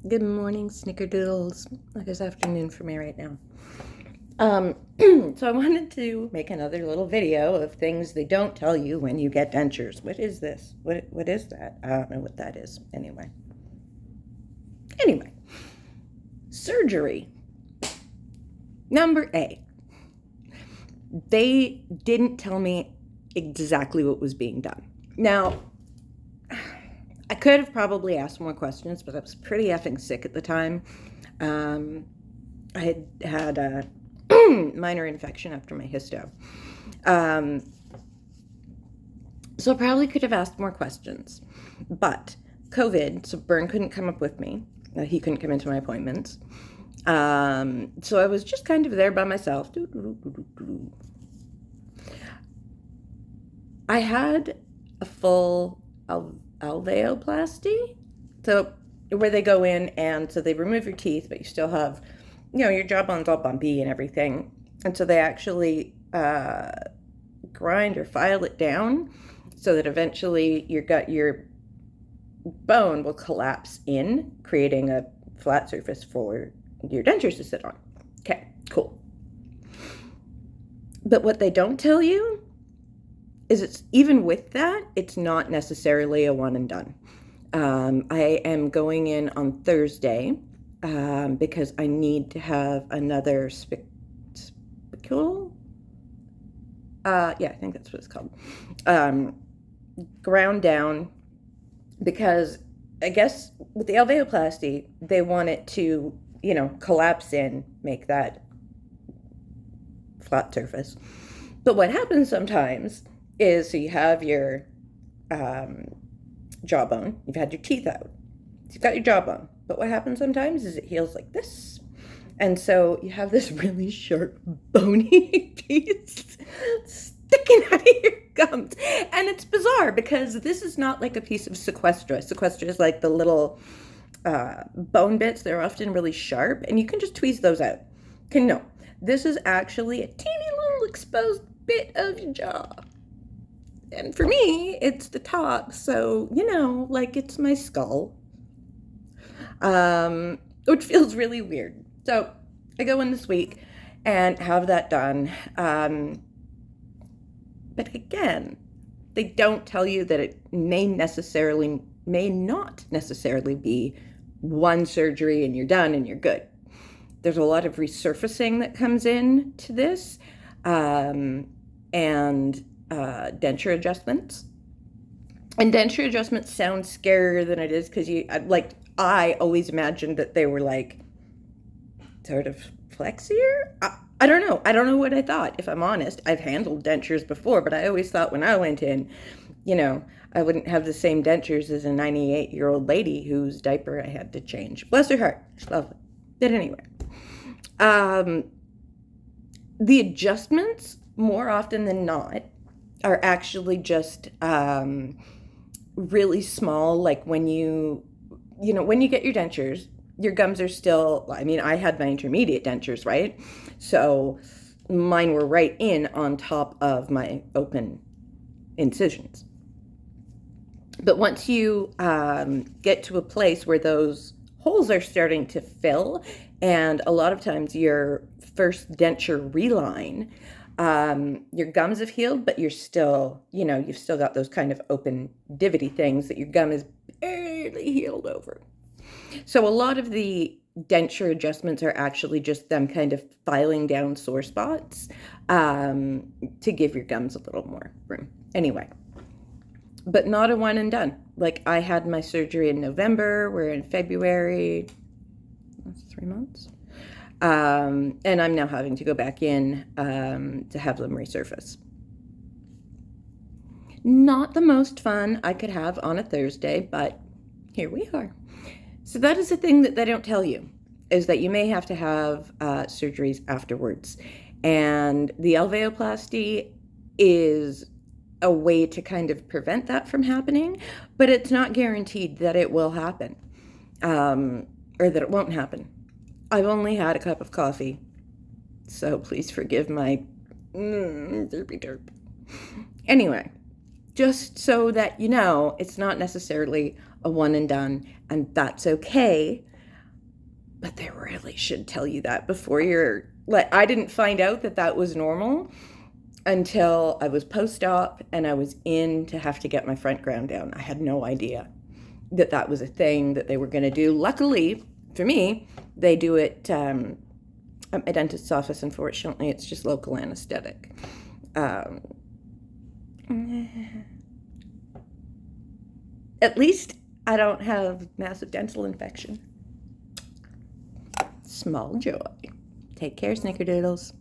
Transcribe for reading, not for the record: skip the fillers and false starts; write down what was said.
Good morning, snickerdoodles. It's afternoon for me right now. So I wanted to make another little video of things they don't tell you when you get dentures. What is this? What is that? I don't know what that is. Anyway, surgery. Number A. They didn't tell me exactly what was being done. Now, I could have probably asked more questions, but I was pretty effing sick at the time. I had a minor infection after my histo. So I probably could have asked more questions. But COVID, so Bern couldn't come up with me. He couldn't come into my appointments. So I was just kind of there by myself. I had a full Alveoplasty, so where they go in and so they remove your teeth, but you still have, your jawbone's all bumpy and everything. And so they actually grind or file it down so that eventually your bone will collapse in, creating a flat surface for your dentures to sit on. Okay, cool. But what they don't tell you is it's even with that, it's not necessarily a one and done. I am going in on Thursday because I need to have another spicule. I think that's what it's called. Ground down, because I guess with the alveoplasty, they want it to, collapse in, make that flat surface. But what happens sometimes is, so you have your jawbone, you've had your teeth out, so you've got your jawbone, but what happens sometimes is it heals like this, and so you have this really sharp bony piece sticking out of your gums. And it's bizarre because this is not like a piece of sequestra. Sequestra is like the little bone bits. They're often really sharp, and you can just tweeze those out. Okay, no, this is actually a teeny little exposed bit of your jaw. And for me, it's the top, so, it's my skull, which feels really weird. So I go in this week and have that done. But again, they don't tell you that it may not necessarily be one surgery and you're done and you're good. There's a lot of resurfacing that comes in to this, and denture adjustments. And denture adjustments sound scarier than it is, because I always imagined that they were like sort of flexier. I don't know. I don't know what I thought, if I'm honest. I've handled dentures before, but I always thought when I went in, I wouldn't have the same dentures as a 98-year-old lady whose diaper I had to change. Bless her heart. She's lovely. But anyway, the adjustments, more often than not, are actually just really small. Like when you get your dentures, your gums are still, I had my intermediate dentures, right? So mine were right in on top of my open incisions. But once you get to a place where those holes are starting to fill, and a lot of times your first denture reline, your gums have healed, but you're still, you've still got those kind of open divity things that your gum is barely healed over. So a lot of the denture adjustments are actually just them kind of filing down sore spots to give your gums a little more room. Anyway, but not a one and done. Like, I had my surgery in November, we're in February, that's 3 months. And I'm now having to go back in to have them resurface. Not the most fun I could have on a Thursday, but here we are. So that is the thing that they don't tell you, is that you may have to have surgeries afterwards. And the alveoplasty is a way to kind of prevent that from happening, but it's not guaranteed that it will happen, or that it won't happen. I've only had a cup of coffee, so please forgive my derpy derp. Anyway, just so that it's not necessarily a one and done, and that's okay. But they really should tell you that before you're like, I didn't find out that that was normal until I was post-op and I was in to have to get my front ground down. I had no idea that that was a thing that they were going to do. Luckily for me, they do it at my dentist's office. Unfortunately, it's just local anesthetic. At least I don't have massive dental infection. Small joy. Take care, snickerdoodles.